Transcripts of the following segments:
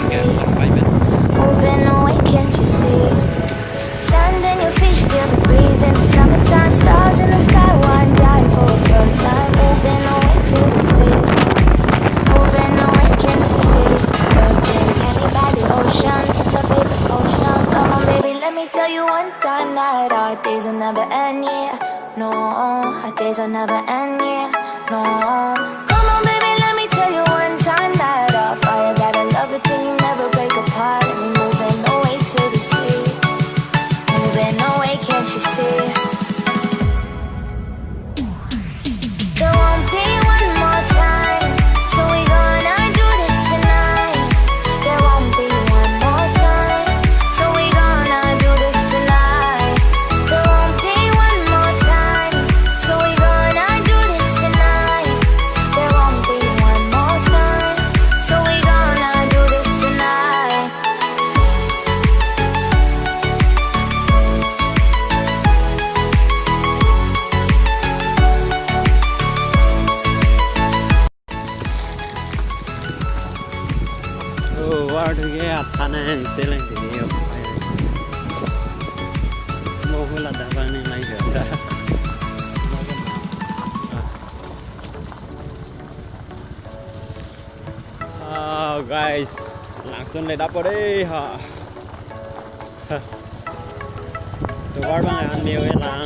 see? Moving away, can't you see? Sand in your feet, feel the breeze in the summertime. Stars in the sky, one dying for the first time. Moving away to the sea. Moving away, can't you see? Virgin candy by the ocean, it's our favorite ocean. Come on, baby, let me tell you one time that our days will never end, yeah. No, our days will never end, yeah. No. Come on, baby, let me tell you one time that our fire got a love it till you never break apart. And we moving away to the sea. Moving away, can't you see? There won't be one more time, so we gonna do this tonight. There won't be one more time, so we gonna do this tonight. There won't be one more time, so we gonna do this tonight. There won't be one more time, so we gonna do this tonight. Waterfall athana telang dini mo hula davane nai ganda guys langsung le dapat deh ha tu war bang an meo lang dah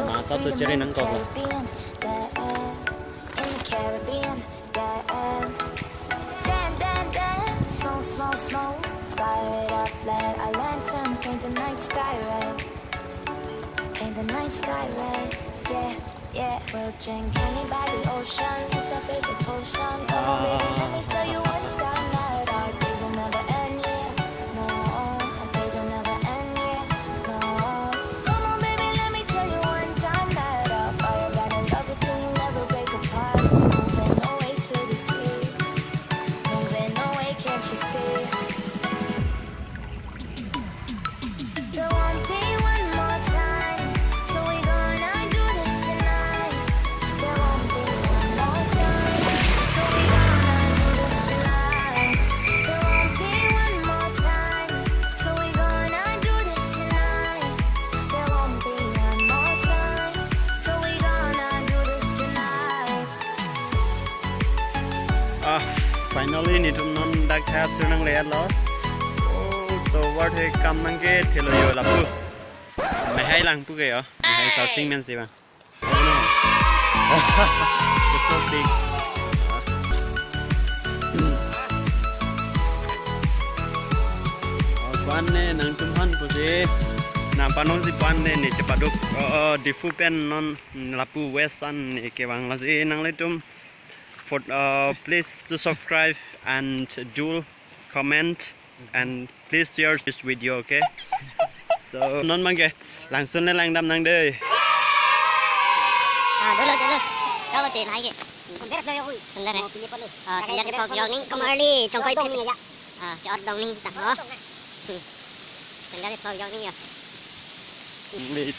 masa tu ceri nang kau Smoke, smoke, fire it up, let our lanterns paint the night sky red. Paint the night sky red, yeah, yeah. We'll drink honey by the ocean, it's our favorite potion. Oh, baby, let me tell you one time that our days will never end, yeah. No, our days will never end, yeah. No. Come on, baby, let me tell you one time that our fire got a love it till you never break apart. Moving away to the sea. Moving away, can't you see? There won't be one more time, so we gonna do this tonight. There won't be one more time, so we gonna do this tonight. There won't be one more time, so we gonna do this tonight. There won't be one more time, so we gonna do this tonight. Finally ni tum non dak tha sunang le lo to war the kam nang ke thelo yo la pu mai hai lang pu ke yo hai sao sing men si ba so big kwan ne nang tum han pu se na panon si pan ne ni chapaduk di fu pen non la pu western ni ke bang la si nang le tum for please to subscribe and do comment and please share this video, okay? So non mang ke langsung le lang dam nang deui được cho tiền hay kì sendiri sendiri pok jogging kembali congkoi pin chọn đồng ninh tặng đó sendiri pok jogging ya mi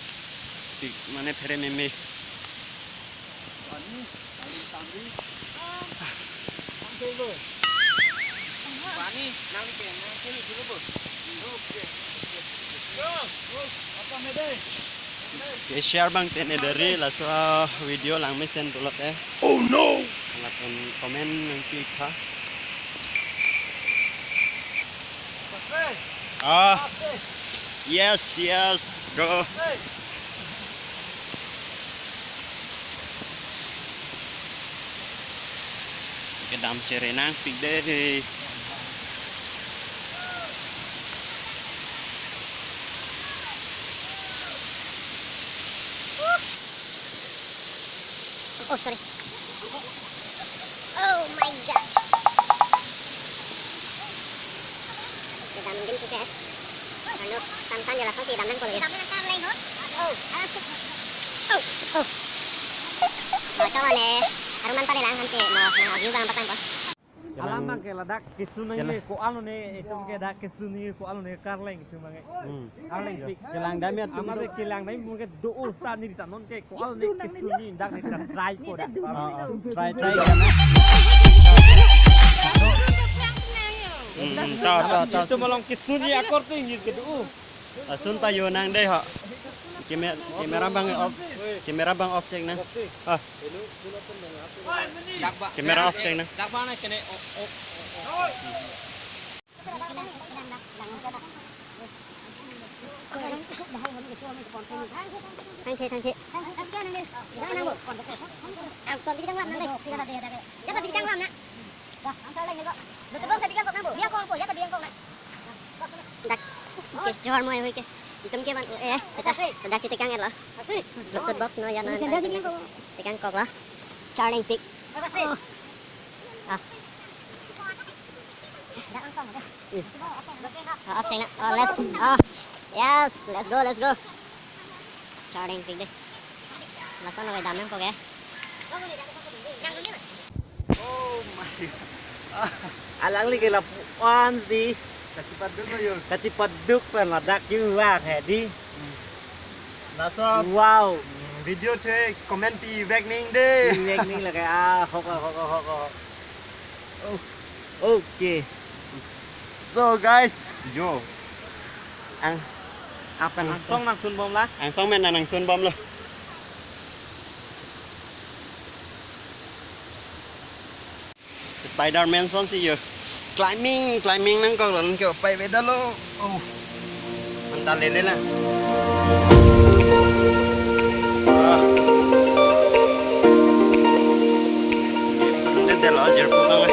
tik mane phere me me ke share bang tene dari la so video lang me send tulot oh no la pun comment nang klik ha yes go cái đám cere nang pig de oh sorry oh my god cái đám đến cái ano tam tam là gì đám nang còn gì mà cho nè aruman pa nila nanti mo na yung bang patang ko Alamak ke ladak kisunai ko alo ne itu ke dak kisuni ko alo ne karleng itu mangai karleng pik kelang damiat amare kilang dai mungkin do usta ni tanon ke ko alo ne kisuni dak ne try ko dak try kan Itu malang kisun ni akor tu ingin kedua. Sun tayo nang deh ha. Kamera bang off check na. Ah. Kamera off check na. Dak mana kene Thang thế. Còn đi đang làm nè. Chắc là đi đang làm nè. Được cái saya bikin kok nang, dia kok ya tadi yang kok. Dak. Oke, jual mau ya. Item ke ban sudah si tekan lah. Bluetooth box no ya no. Tekan kok lah. Charging pick. Ah. Off China. Yes, let's go. Charging pick deh. Langsung nak dam nang kok ya. Oh my god. alang li kila puan di Kacipat dulu yun. kacipaduk penladak juga hedi. Nasa Wow. video chơi comment pi vek ning deh. Ini nih lah kayak hok. Oke. So guys, yo. Apa Langsung langsung bom lah. Ang men nang sun bom lo. Spider-Man son sih yo. Climbing nang kau lan kau pai beda lo. Oh. Mental lele lah. Ini dia lo ajar pulang ah.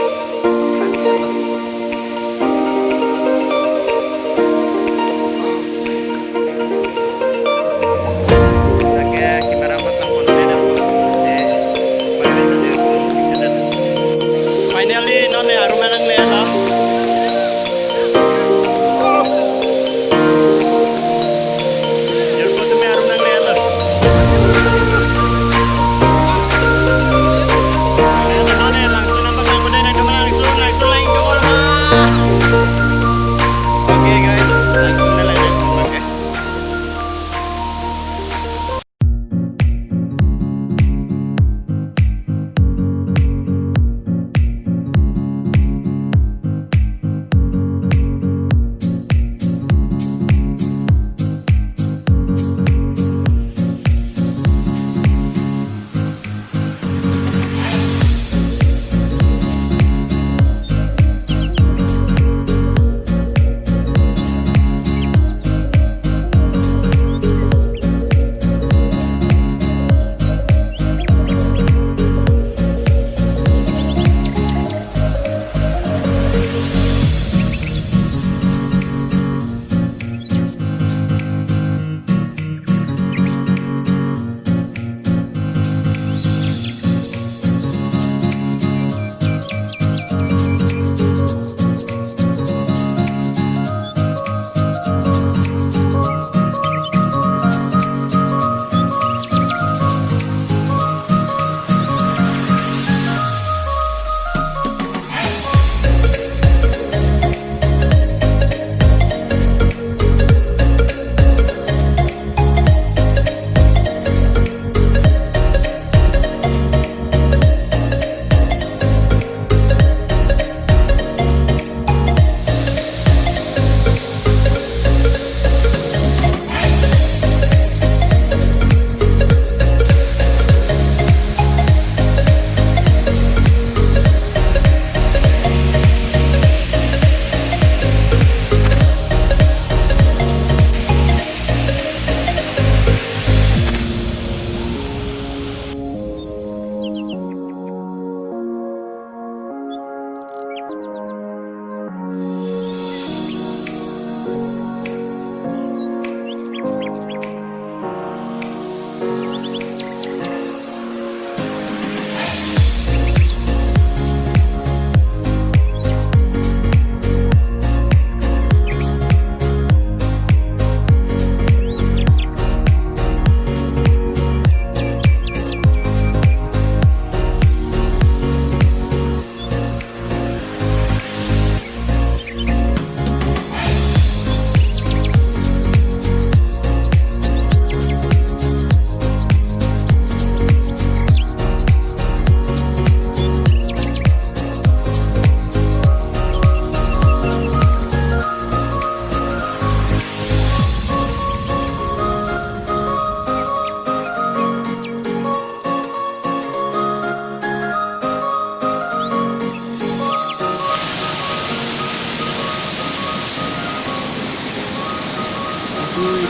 Finally, non ya rumah nang lihat lah. Jemput tu rumah nang lihat lah. Non ya langsung nampak nang budaya nang langsung lain ke rumah. Okay guys, langsung dah lah okay.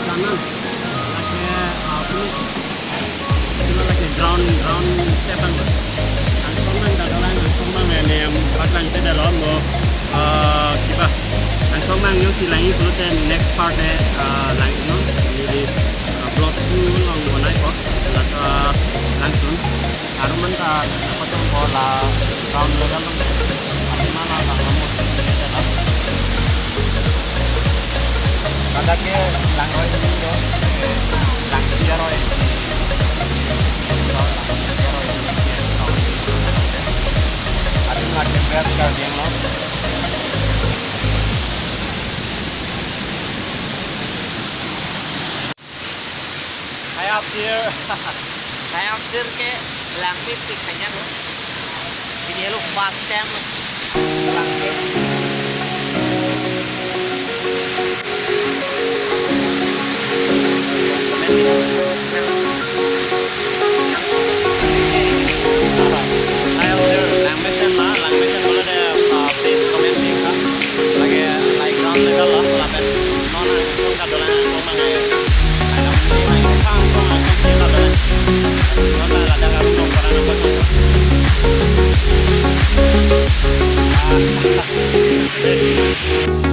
kanan. Lagi ground seven. Anglong mang dah dalam Anglong mang ni yang belakang tu dalam mo. Kita Anglong mang yang si lagi perlu ten next part lagi no. Jadi block 2 long one night pot. Langsung. Aruman tak apa tu bola ground level long. Apa mana tak lama. Kada ke langoy ni do. Lang dia roy. Ada best Karbi yang lo. Hai Apsir. Hai Apsir ke langit tik hanya lo. Ini lo fast time langit. Hai Apsir, lang mission boleh deh please commenting kan. Lagi like ground level lah, lapan nona itu kan dolan Anglong mang ay. Ay kang kong kita dolan. Nona ada Anglong orang apa tu. Ah.